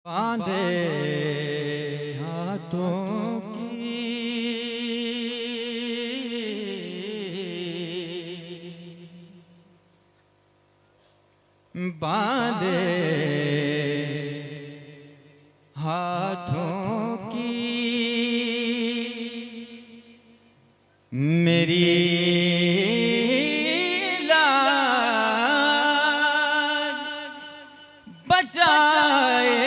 बांधे हाथों की बांधे हाथों की मेरी बचाए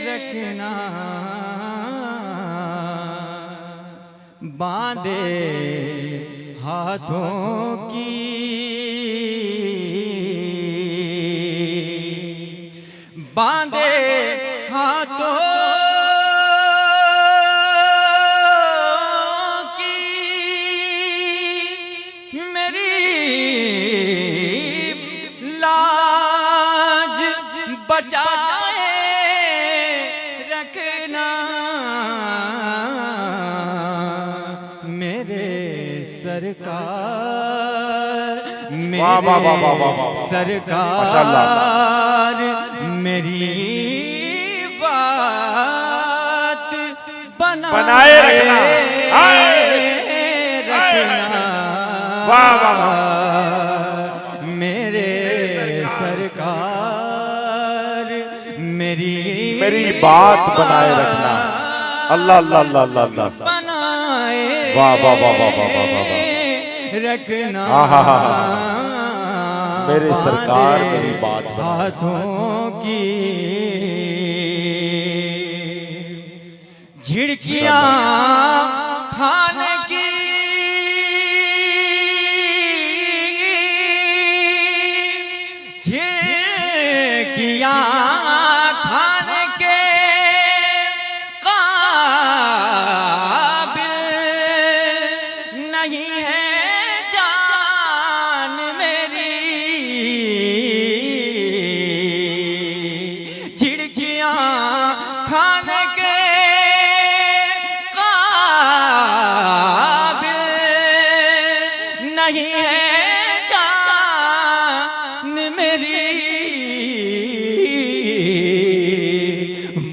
रखना बांधे हाथों की बांधे हाथों की मेरी बचाए रखना मेरे सरकार मेरे सरकार मेरी बात बनाए रखना वाह वाह वाह मेरे सरकार मेरी बात बनाए रखना। अल्लाह अल्लाह अल्लाह अल्लाह अल्लाह बनाए वाह वाह वाह वाह वाह वाह रखना मेरे सरकार मेरी बात हाथों की झिड़कियां खाने की झिड़कियां खाने के काबिल नहीं है जान मेरी झिड़कियां खाने के काबिल नहीं है जान मेरी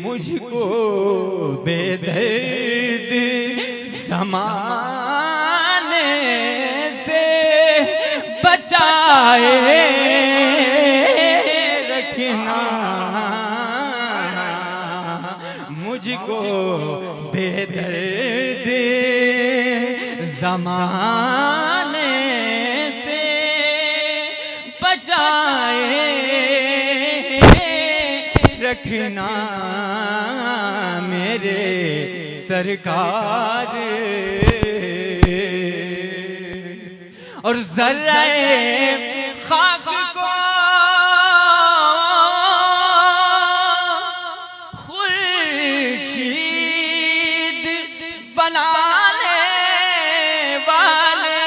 मुझको बेदर्द ज़माने से बचाए रखना मुझको बेदर्द ज़माने से बचाए रखना मेरे सरकार और ज़र्रे खाक को खुर्शीद बनाने वाले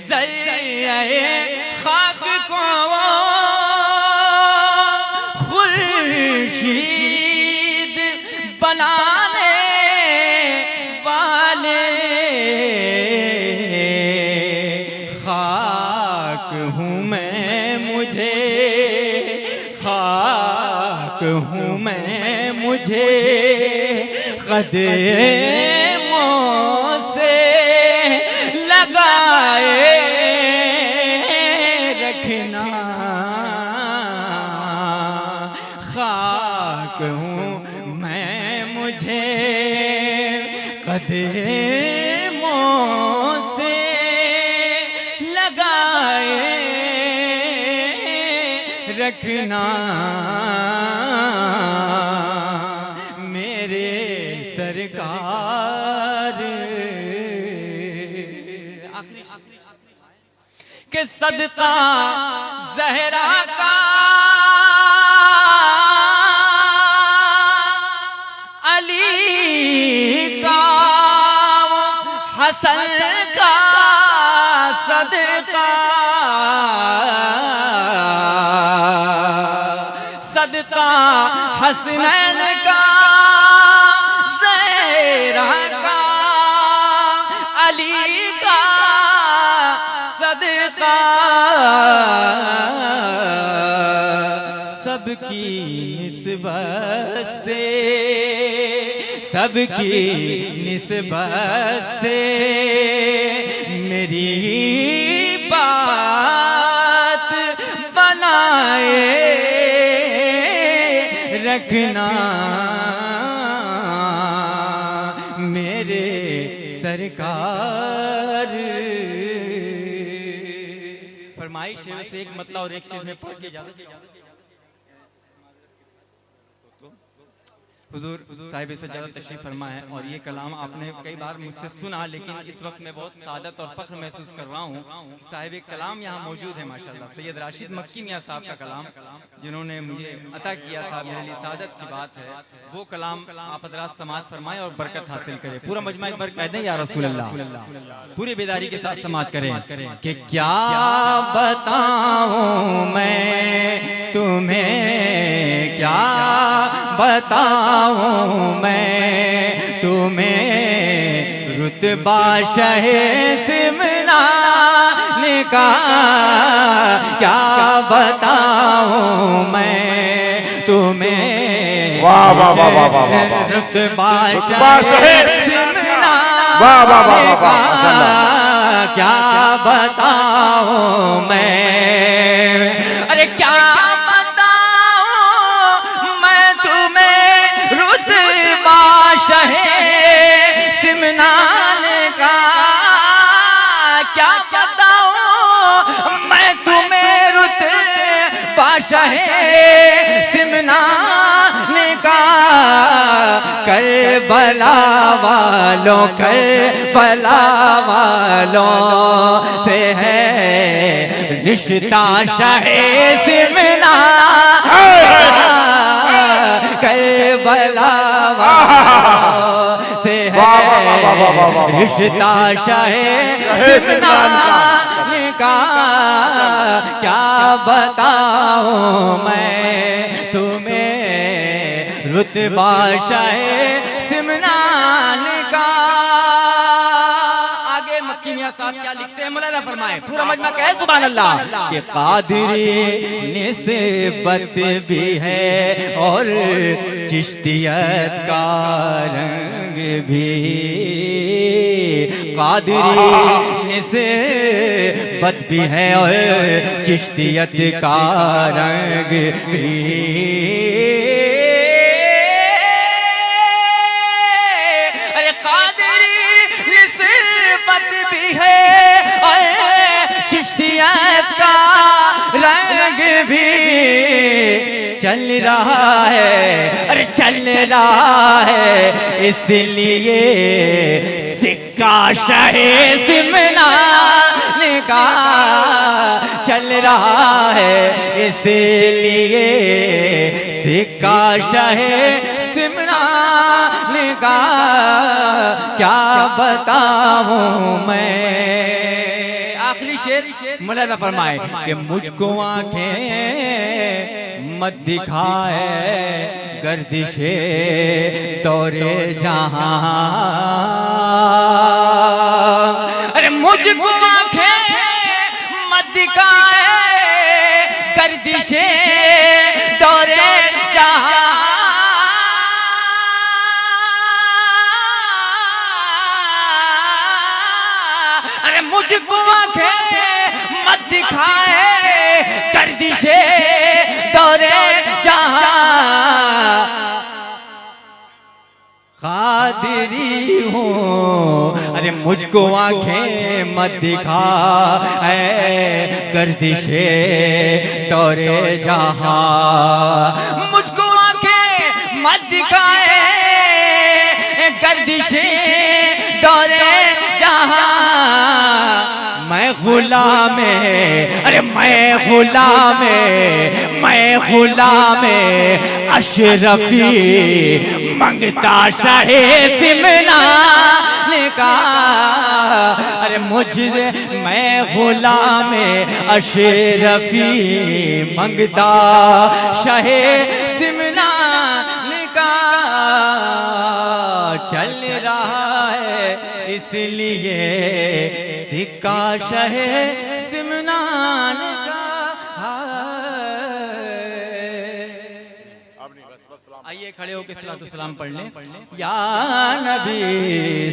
ज़र्रे खाक को खुर्शीद बनाने वाले खाक हूँ मैं मुझे खाक हूँ मैं मुझे कदमों से लगाए रखना खाक हूँ मैं मुझे कदमों से लगाए रखना मेरे सरकार के सदका ज़हरा का अली का हसन का सदका सदका हसनैन का ज़हरा का अली का सदका सबकी निस्बत से, सबकी निस्बत से मेरी बात बनाए रखना मेरे सरकार। फरमाइश है वैसे एक मतलब और एक शेर में पढ़ के ज्यादा हुजूर साहिब सज्जादा तशरीफ फरमा है और ये कलाम आपने कई बार मुझसे सुना, लेकिन इस वक्त मैं बहुत सादत और फख्र महसूस कर रहा हूँ। साहिब कलाम यहाँ मौजूद है माशाल्लाह। सैयद राशिद मक्की मियाँ साहब का कलाम जिन्होंने मुझे अता किया था, मेरे लिए सादत की बात है। वो कलाम आप हज़रात समाअत फरमाएं और बरकत हासिल करें। पूरा मजमा एक बार कह दें या रसूल अल्लाह, पूरी बेदारी के साथ समाअत करें कि क्या बताऊँ मैं तुम्हें, क्या बताऊं मैं तुम्हें रुतबा शहे सिमनान का, क्या बताऊं मैं तुम्हें वाह वाह वाह वाह वाह वाह रुतबा शहे सिमनान का, क्या बताऊं मैं। अरे क्या सिमनान का, क्या बताऊं मैं तुम्हें रुतबा शहे सिमनान का। करबला वालों, करबला वालों से है रिश्ता शहे सिमनान, करबला से है रिश्ता शहे सिमनान का। क्या बताऊं मैं तुम्हें रुतबा शहे सिमनान का। आगे मक्की मियाँ साहब क्या लिखते हैं मुलाजा फरमाए, पूरा मजमा कहे सुभान अल्लाह। कि कादरी निस्बत भी है और चिश्तियत का रंग भी, कादरी निस्बत भी है और चिश्तियत का रंग भी। अरे कादरी निस्बत भी है और चिश्तियत का रंग भी चल रहा है, अरे चल रहा है इसलिए सिक्का शहे सिमनान का चल रहा है, इसलिए सिक्का शहे सिमनान का। क्या बताऊं मैं। आखिरी शेर मुलाजा फरमाए कि मुझको आंखें मत दिखाए गर्दिशे दौरे जहां, अरे मुझको आंखें मत दिखाए गर्दिशे दौरे जहां। अरे मुझको आंखें मत दिखाए गर्दिशे दौरे जहां। कादरी हूँ, अरे मुझको आंखें मत दिखा गर्दिशे दौरे जहां। मुझको आंखें मत दिखाए गर्दिशे दौरे जहां। मैं गुलाम, अरे मैं गुलाम, मैं गुलाम अशरफी मंगता शहे सिमनान का। अरे मुझसे मैं गुलाम अशरफी मंगता शहे सिमनान का। चल रहा है इसलिए सिक्का शहे सिमनान का। आइए खड़े होकर सलातो सलाम पढ़ लें। या नबी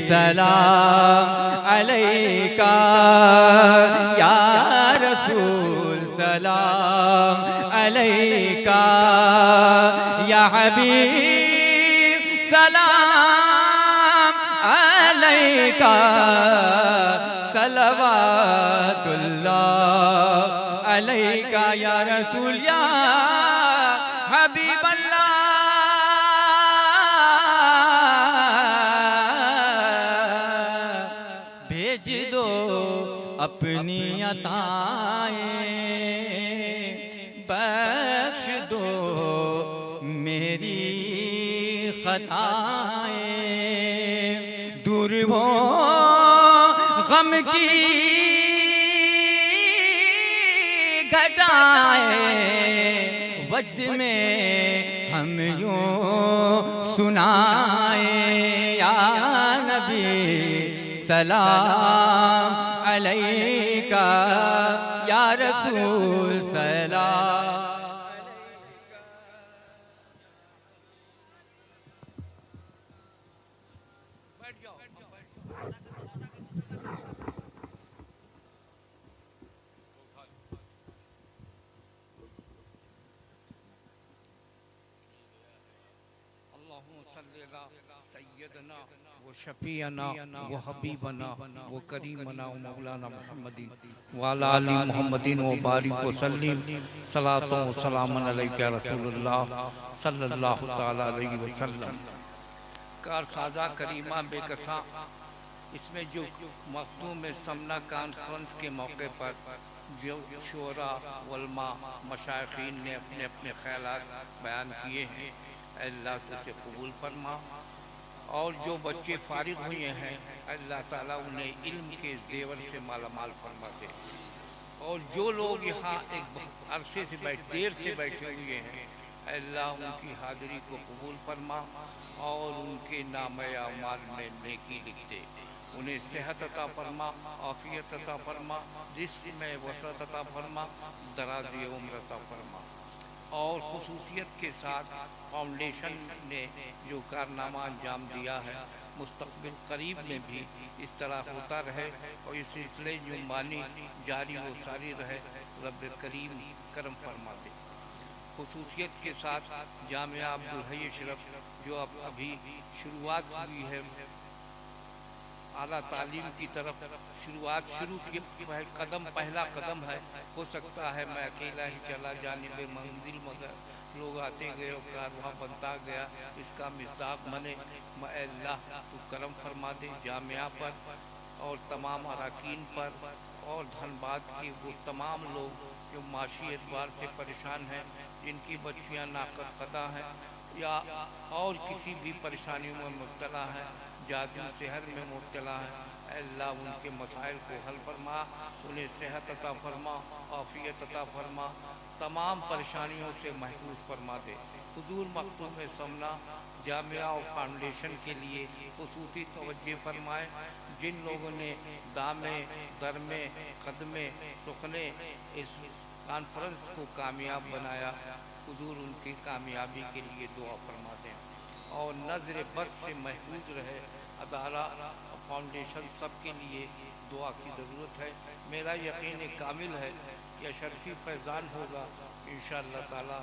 सलाम अलैका, या रसूल सलाम अलैका, या हबीब सलाम अलैका, सलवातुल्लाह अलैका, या रसूल या हबीब अल्लाह। भेज दो अपनी अताएं, बख्श दो मेरी खताएं, दूर हो गम की घटाएं, वजद में हम यूं सुनाए। या नबी सलाम अलैका, या रसूल सलाम। सैयदना वो शफीअना वो हबीबना वो करीमना वो मौलाना मुहम्मदीन वाला अली मुहम्मदीन व बारिक व सल्लिम सलातो व सलामन अलैका रसूलुल्लाह सल्लल्लाहु तआला अलैहि वसल्लम। कारसाजा करीमा बेकसा, इसमें जो मखदूम में समना कॉन्फ्रेंस के मौके पर जो शोरा वल्मा मशाइखीन ने अपने अपने ख्यालात बयान किए हैं, अल्लाह तुझे कबूल फरमा। और जो बच्चे फारिग हुए हैं, अल्लाह ताला उन्हें इल्म के जेवर से मालामाल फरमा दे। और जो लोग यहाँ एक अरसे से देर से बैठे हुए हैं, अल्लाह उनकी हाज़िरी को कबूल फरमा और उनके नामे अमाल में नेकी लिख दे। उन्हें सेहत अता फरमा, आफियत अता फरमा, रिस्क में वसअत अता फरमा, दराज़ी उम्र अता फरमा। और खुसूसियत के साथ फाउंडेशन ने जो कारनामा अंजाम दिया है, मुस्तक़बिल करीब में भी इस तरह होता रहे और इस सिलसिले जो मानी जारी वो सारी रहे, रब करीम करम फरमा दे। खुसूसियत के साथ जामिया अब्दुल हई अशरफ जो अब अभी शुरुआत हुई है, आला तालीम की तरफ शुरुआत शुरू की कदम पहला कदम है। हो सकता है मैं अकेला ही चला जानिब मंजिल, मगर लोग आते गए और कारवां बनता गया, इसका मिस्दाक बने। अल्लाह तू करम फरमा दे जामिया पर और तमाम अराकीन पर, और धनबाद के वो तमाम लोग जो माशी एतबार से परेशान हैं, जिनकी बच्चियाँ नाकद कदा हैं या और किसी भी परेशानियों में मुब्तला हैं, जादू सेहर में मुब्तला है, अल्लाह उनके मसाइल को हल फरमा, उन्हें सेहत अता फरमा, आफियत अता फरमा, तमाम परेशानियों से महफूज फरमा दे। हुजूर मखदूम में समना जामिया और फाउंडेशन के लिए खुसूसी तवज्जो फरमाए। जिन लोगों ने दामे दरमे कदमे सुखने इस कॉन्फ्रेंस को कामयाब बनाया, हुजूर उनकी कामयाबी के लिए दुआ फरमा दें और नज़र बस से महफूज रहे। अदारा फाउंडेशन सबके लिए दुआ की ज़रूरत है। मेरा यकीन कामिल है कि अशरफी फैज़ान होगा, इंशाअल्लाह ताला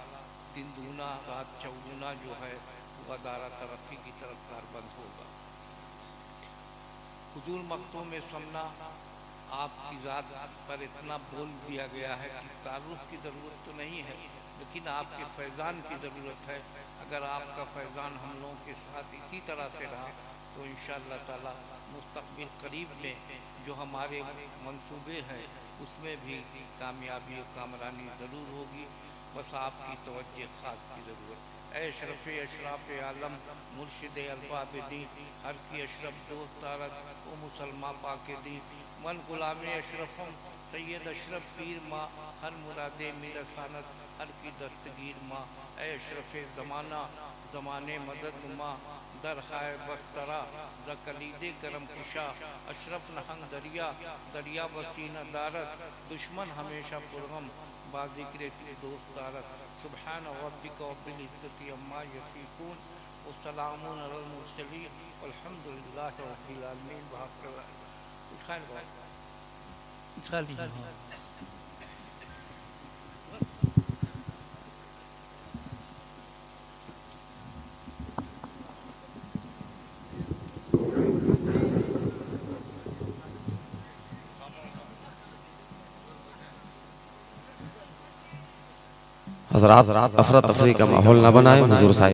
दिन दूना रात चौगुना जो है वो अदारा तरक्की की तरफ कारबंद होगा। हुजूर मखदूम में समना आपकी ज़ात पर इतना बोल दिया गया है कि तारुफ की ज़रूरत तो नहीं है, लेकिन आपके फैज़ान की ज़रूरत है। अगर आपका फैज़ान हम लोगों के साथ इसी तरह से रहा तो इंशाअल्लाह ताला मुस्तक़बिल करीब में जो हमारे मंसूबे हैं उसमें भी कामयाबी और कामरानी ज़रूर होगी। बस आपकी तवज्जो ख़ास की ज़रूरत। अशरफ़ अशराफ़ आलम मुर्शिद अल्बाब दी, हर की अशरफ दोस्त तारक ओ मुसलमान पाके दी, मन गुलाम अशरफम सैयद अशरफ पीर माँ, हर मुरादे मिलसानत हर की दस्तगीर माँ। अशरफ़ ज़माना ज़माने मदद माँ, दर खाए बस्तरा ज़कलीदे करम कुशा, अशरफ नहंग दरिया दरिया वसीना दारत, दुश्मन हमेशा पुरगम बाज़िक्र दोस्तारक सुब्हान रब्बिका रब्बिल इज़्ज़ति अम्मा यसिफून व सलामुन अलल मुरसलीन वल्हम्दुलिल्लाहि रब्बिल आलमीन। हज़रात अफरा तफरी का माहौल न बनाए, हुजूर साहिब